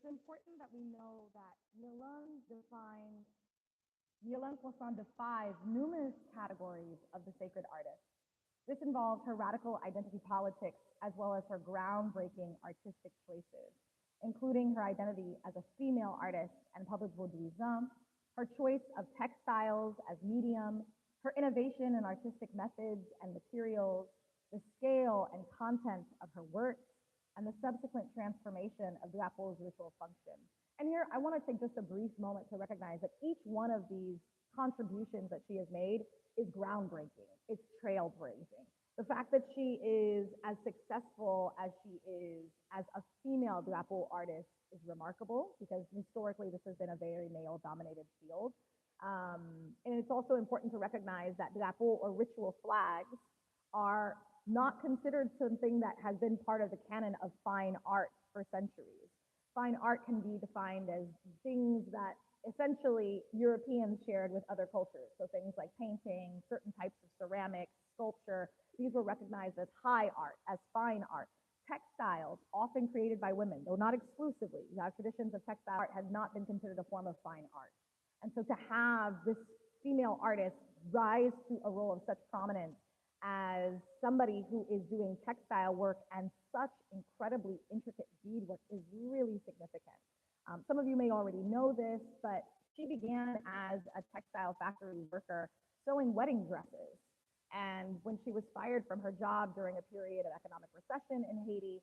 it's important that we know that Myrlande defies numerous categories of the sacred artist. This involves her radical identity politics as well as her groundbreaking artistic choices, including her identity as a female artist and public Vaudouism, her choice of textiles as medium, her innovation in artistic methods and materials, the scale and content of her works, and the subsequent transformation of drapeau's ritual function. And here I want to take just a brief moment to recognize that each one of these contributions that she has made is groundbreaking. It's trailblazing. The fact that she is as successful as she is as a female drapeau artist is remarkable because historically this has been a very male-dominated field. And it's also important to recognize that drapeau or ritual flags are not considered something that has been part of the canon of fine art for centuries. Fine art can be defined as things that essentially Europeans shared with other cultures. So things like painting, certain types of ceramics, sculpture, these were recognized as high art, as fine art. Textiles, often created by women, though not exclusively. Traditions of textile art has not been considered a form of fine art. And so to have this female artist rise to a role of such prominence as somebody who is doing textile work and such incredibly intricate beadwork is really significant. Some of you may already know this, but she began as a textile factory worker sewing wedding dresses. And when she was fired from her job during a period of economic recession in Haiti,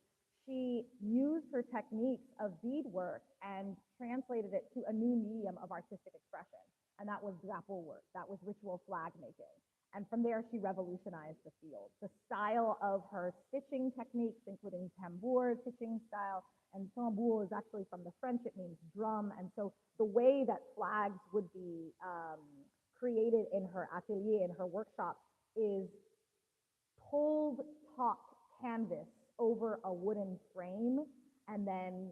she used her techniques of beadwork and translated it to a new medium of artistic expression. And that was drapeau work, that was ritual flag making. And from there, she revolutionized the field. The style of her stitching techniques, including tambour stitching style, and tambour is actually from the French, it means drum. And so the way that flags would be created in her atelier, in her workshop, is pulled top canvas over a wooden frame and then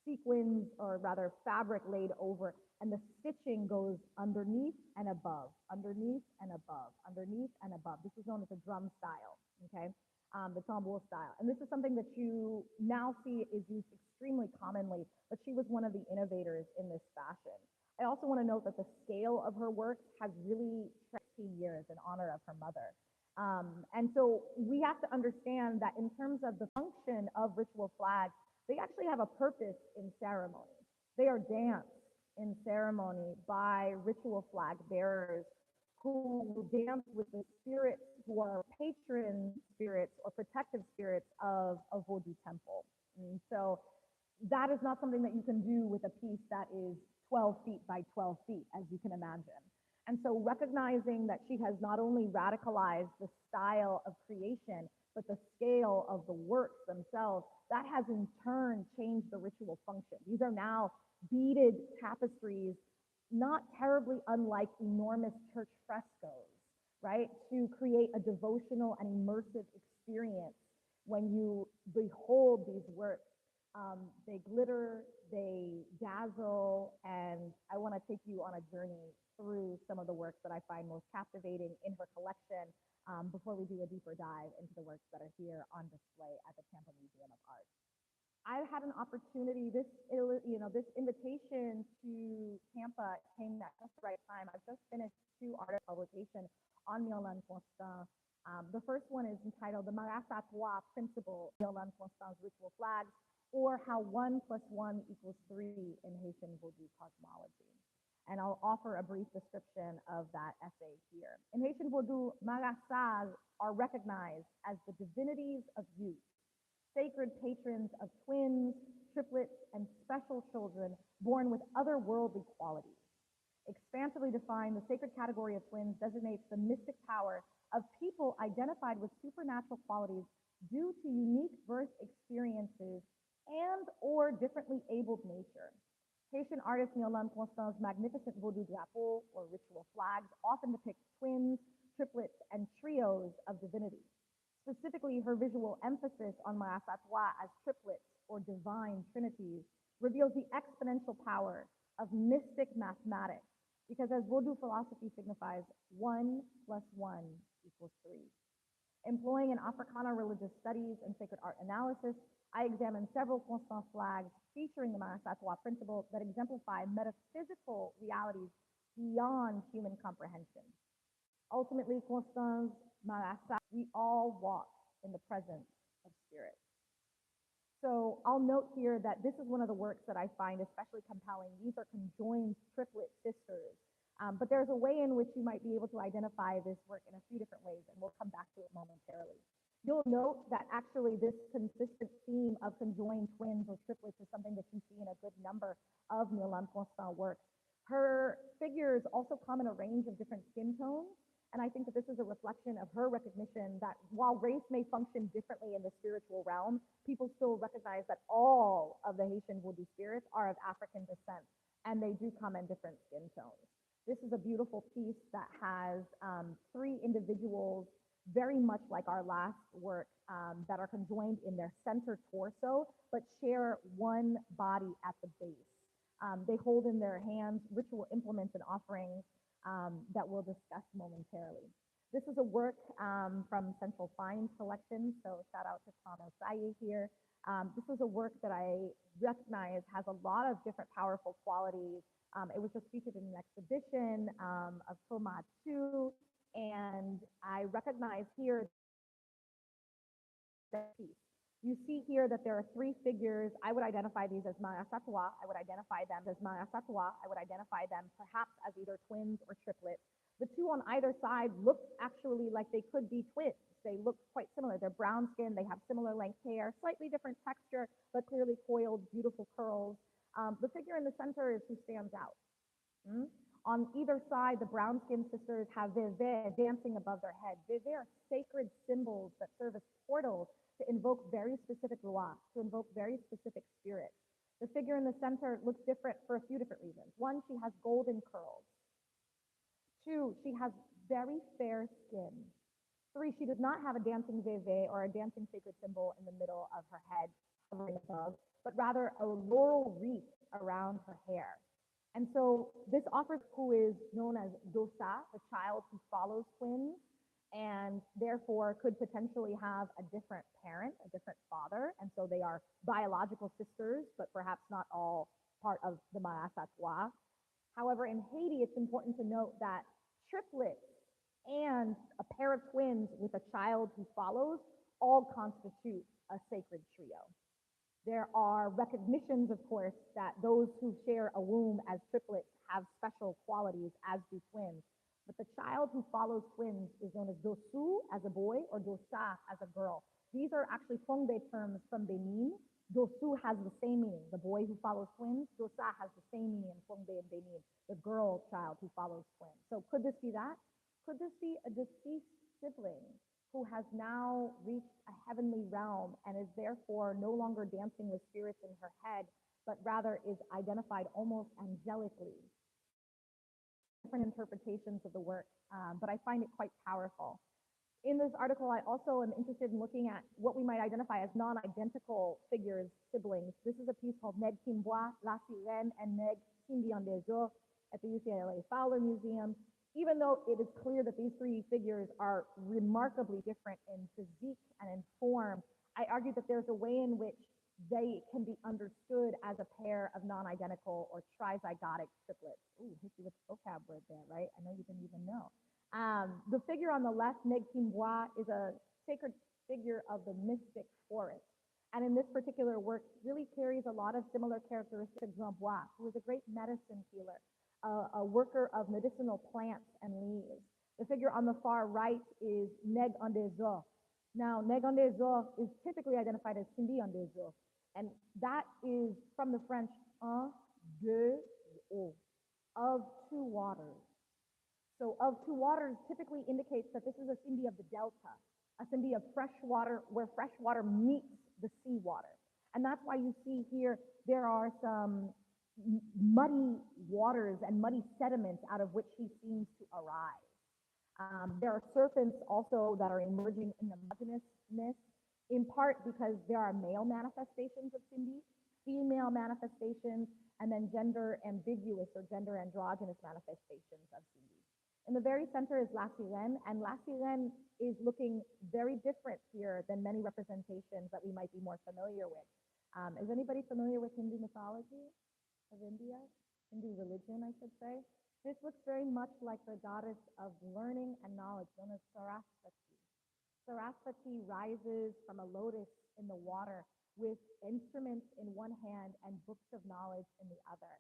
sequins, or rather fabric laid over, and the stitching goes underneath and above, underneath and above, underneath and above. This is known as a drum style, okay? The tambour style. And this is something that you now see is used extremely commonly, but she was one of the innovators in this fashion. I also want to note that the scale of her work has really 16 years in honor of her mother. And so we have to understand that in terms of the function of ritual flags, they actually have a purpose in ceremony. They are danced in ceremony by ritual flag bearers who dance with the spirits who are patron spirits or protective spirits of a Vodou temple. And so that is not something that you can do with a piece that is 12 feet by 12 feet, as you can imagine. And so recognizing that she has not only radicalized the style of creation, but the scale of the works themselves, that has in turn changed the ritual function. These are now beaded tapestries, not terribly unlike enormous church frescoes, right? To create a devotional and immersive experience when you behold these works. They glitter, they dazzle, and I want to take you on a journey through some of the works that I find most captivating in her collection before we do a deeper dive into the works that are here on display at the Tampa Museum of Art. I had an opportunity, this invitation to Tampa came at just the right time. I've just finished 2 article publications on Myrlande Constant. The first one is entitled The Maras à Trois Principle, Myrlande Constant's Ritual Flags, or How 1 + 1 = 3 in Haitian Vodou Cosmology. And I'll offer a brief description of that essay here. In Haitian Vodou, Marasas are recognized as the divinities of youth, sacred patrons of twins, triplets, and special children born with otherworldly qualities. Expansively defined, the sacred category of twins designates the mystic power of people identified with supernatural qualities due to unique birth experiences and or differently abled nature. Haitian artist Myrlande Constant's magnificent Vodou drapeau, or ritual flags, often depict twins, triplets, and trios of divinity. Specifically, her visual emphasis on Maras à Trois as triplets or divine trinities reveals the exponential power of mystic mathematics, because as Vodou philosophy signifies, 1 + 1 = 3. Employing in Africana religious studies and sacred art analysis, I examined several Constant flags featuring the Mahasatwa principle that exemplify metaphysical realities beyond human comprehension. Ultimately, Constance, Mahasat, we all walk in the presence of spirit. So I'll note here that this is one of the works that I find especially compelling. These are conjoined triplet sisters. But there's a way in which you might be able to identify this work in a few different ways, and we'll come back to it momentarily. You'll note that actually this consistent theme of conjoined twins or triplets is something that you see in a good number of Myrlande Constant works. Her figures also come in a range of different skin tones, and I think that this is a reflection of her recognition that while race may function differently in the spiritual realm, people still recognize that all of the Haitian Vodou spirits are of African descent, and they do come in different skin tones. This is a beautiful piece that has three individuals, very much like our last work, that are conjoined in their center torso, but share one body at the base. They hold in their hands ritual implements and offerings that we'll discuss momentarily. This is a work from Central Finds collection, so shout out to Tom Osaye here. This was a work that I recognize has a lot of different powerful qualities. It was just featured in an exhibition of Toma 2, and I recognize here that piece. You see here that there are three figures. I would identify these as Mahasatwa. I would identify them as Mahasatwa. I would identify them perhaps as either twins or triplets. The two on either side look actually like they could be twins. They look quite similar. They're brown skin. They have similar length hair, slightly different texture, but clearly coiled, beautiful curls. The figure in the center is who stands out. On either side, the brown-skinned sisters have veve dancing above their head. Veve are sacred symbols that serve as portals to invoke very specific lois, to invoke very specific spirits. The figure in the center looks different for a few different reasons. One, she has golden curls. Two, she has very fair skin. Three, she does not have a dancing veve or a dancing sacred symbol in the middle of her head hovering above, but rather a laurel wreath around her hair. And so this offers who is known as Dosa, the child who follows twins, and therefore could potentially have a different parent, a different father. And so they are biological sisters, but perhaps not all part of the Mahasatwa. However, in Haiti, it's important to note that triplets and a pair of twins with a child who follows all constitute a sacred trio. There are recognitions, of course, that those who share a womb as triplets have special qualities, as do twins. But the child who follows twins is known as Dosu as a boy or Dosa as a girl. These are actually Fongbe terms from Benin. Dosu has the same meaning. The boy who follows twins, Dosa has the same meaning in Fongbe and Benin, the girl child who follows twins. So could this be that? Could this be a deceased sibling who has now reached a heavenly realm and is therefore no longer dancing with spirits in her head, but rather is identified almost angelically? Different interpretations of the work, but I find it quite powerful. In this article, I also am interested in looking at what we might identify as non-identical figures, siblings. This is a piece called Neg Kimbois, La Sirène, and Neg Kimbi en des Eaux at the UCLA Fowler Museum. Even though it is clear that these three figures are remarkably different in physique and in form, I argue that there's a way in which they can be understood as a pair of non-identical or trizygotic triplets. Ooh, hit you with the vocab word there, right? I know you didn't even know. The figure on the left, Neg Kimbois, is a sacred figure of the mystic forest. And in this particular work, really carries a lot of similar characteristics of Jean Bois, who was a great medicine healer, a worker of medicinal plants and leaves. The figure on the far right is Neg en des Eaux. Now, Neg en des Eaux is typically identified as Kimbi en des Eaux, and that is from the French un, deux, eau, of two waters. So of two waters typically indicates that this is a Simbi of the delta, a Simbi of fresh water where fresh water meets the seawater. And that's why you see here there are some muddy waters and muddy sediments out of which he seems to arise. There are serpents also that are emerging in the monogamousness, in part because there are male manifestations of Simbi, female manifestations, and then gender ambiguous or gender androgynous manifestations of Simbi. In the very center is La Sirène, and La Sirène is looking very different here than many representations that we might be more familiar with. Is anybody familiar with Hindu mythology of India? Hindu religion, I should say. This looks very much like the goddess of learning and knowledge, known as Saraswati. Saraswati rises from a lotus in the water with instruments in one hand and books of knowledge in the other.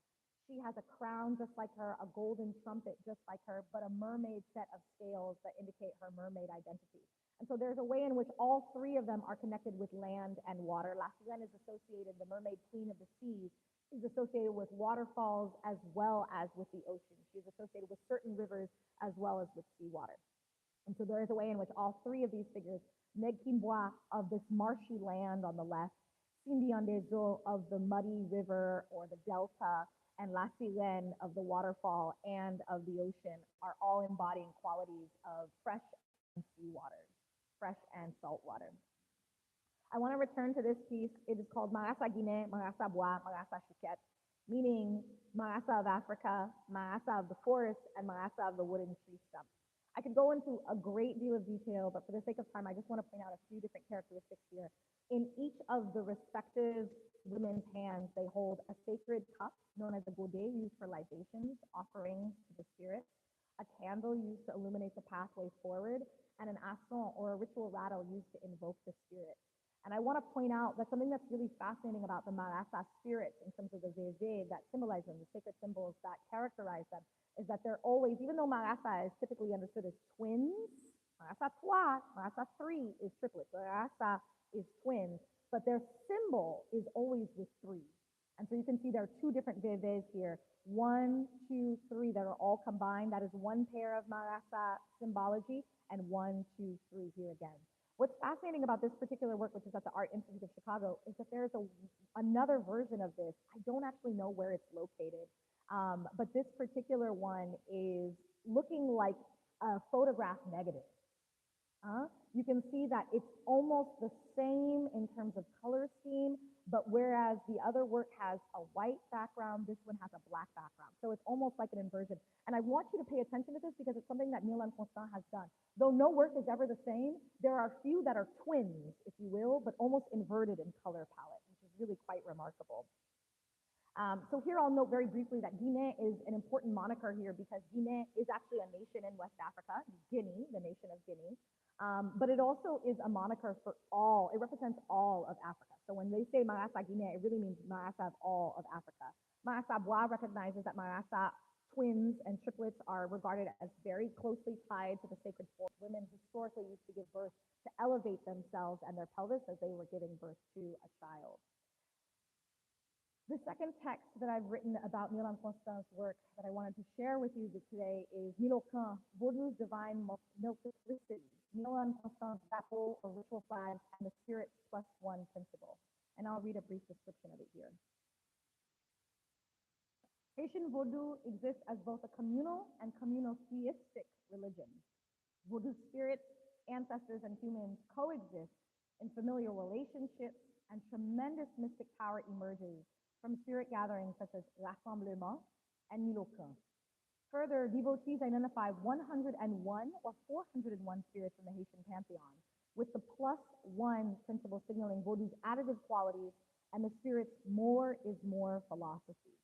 She has a crown just like her, a golden trumpet just like her, but a mermaid set of scales that indicate her mermaid identity. And so there's a way in which all three of them are connected with land and water. La Sirène is associated, the mermaid queen of the seas, is associated with waterfalls as well as with the ocean. She's associated with certain rivers as well as with seawater. And so there is a way in which all three of these figures, Meg Kimbois of this marshy land on the left, Symbion des Eaux of the muddy river or the delta, and La Sirène of the waterfall and of the ocean are all embodying qualities of fresh and seawater, fresh and salt water. I want to return to this piece. It is called Marasa Guinée, Marasa Bois, Marasa Chouquette, meaning Marasa of Africa, Marasa of the forest, and Marasa of the wooden tree stump. I could go into a great deal of detail, but for the sake of time, I just want to point out a few different characteristics here. In each of the respective women's hands, they hold a sacred cup known as a godet used for libations, offerings to the spirits, a candle used to illuminate the pathway forward, and an asson or a ritual rattle used to invoke the spirits. And I want to point out that something that's really fascinating about the Marasa spirits in terms of the zeze that symbolize them, the sacred symbols that characterize them, is that they're always, even though Marasa is typically understood as twins, Marasa trois, Marasa three is triplets, Marasa is twins, but their symbol is always with three. And so you can see there are two different zezes here, 1, 2, 3 that are all combined. That is one pair of Marasa symbology, and 1, 2, 3 here again. What's fascinating about this particular work, which is at the Art Institute of Chicago, is that there's another version of this. I don't actually know where it's located, but this particular one is looking like a photograph negative. You can see that it's almost the same in terms of color scheme, but whereas the other work has a white background, this one has a black background. So it's almost like an inversion. And I want you to pay attention to this because it's something that Myrlande has done. Though no work is ever the same, there are few that are twins, if you will, but almost inverted in color palette, which is really quite remarkable. So here I'll note very briefly that Guinea is an important moniker here because Guinea is actually a nation in West Africa, Guinea, the nation of Guinea. But it also is a moniker for all, it represents all of Africa. So when they say Marasa Guinea, it really means Marasa of all of Africa. Marasa Bois recognizes that Marasa twins and triplets are regarded as very closely tied to the sacred forest. Women historically used to give birth to elevate themselves and their pelvis as they were giving birth to a child. The second text that I've written about Myrlande work that I wanted to share with you today is Milocan, Vodou's divine multiplicity, Myrlande Bateau or ritual flags, and the spirit +1 principle. And I'll read a brief description of it here. Haitian Vodou exists as both a communal and communal-theistic religion. Vodou spirits, ancestors, and humans coexist in familiar relationships, and tremendous mystic power emerges from spirit gatherings such as Rassemblement and Milocan. Further, devotees identify 101 or 401 spirits in the Haitian pantheon, with the +1 principle signaling Vodou's additive qualities and the spirit's more is more philosophy.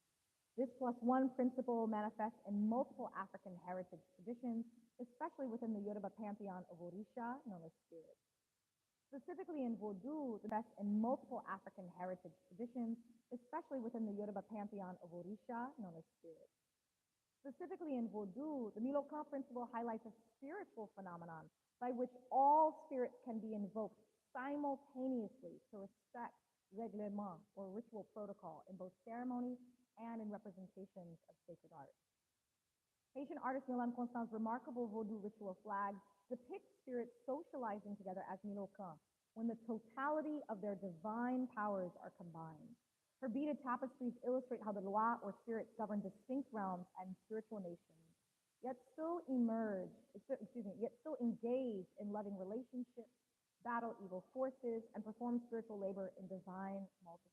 This +1 principle manifests in multiple African heritage traditions, especially within the Yoruba pantheon of Orisha, known as spirits. Specifically in Vodou, the best in multiple African heritage traditions, especially within the Yoruba pantheon of Orisha, known as spirits. Specifically in Vodou, the Milocan principle highlights a spiritual phenomenon by which all spirits can be invoked simultaneously to respect règlement or ritual protocol in both ceremony and in representations of sacred art. Haitian artist Myrlande remarkable Vodou ritual flag depicts spirits socializing together as Milocan, when the totality of their divine powers are combined. Her beaded tapestries illustrate how the Loa or spirits govern distinct realms and spiritual nations, yet still engage in loving relationships, battle evil forces, and perform spiritual labor in divine multitude.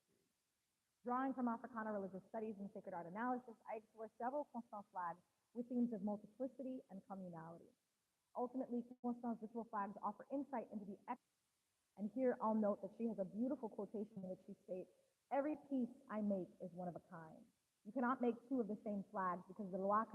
Drawing from Africana religious studies and sacred art analysis, I explore several Constant flags with themes of multiplicity and communality. Ultimately, Constance's ritual flags offer insight into the and here I'll note that she has a beautiful quotation in which she states, "Every piece I make is one of a kind. You cannot make two of the same flags because the loi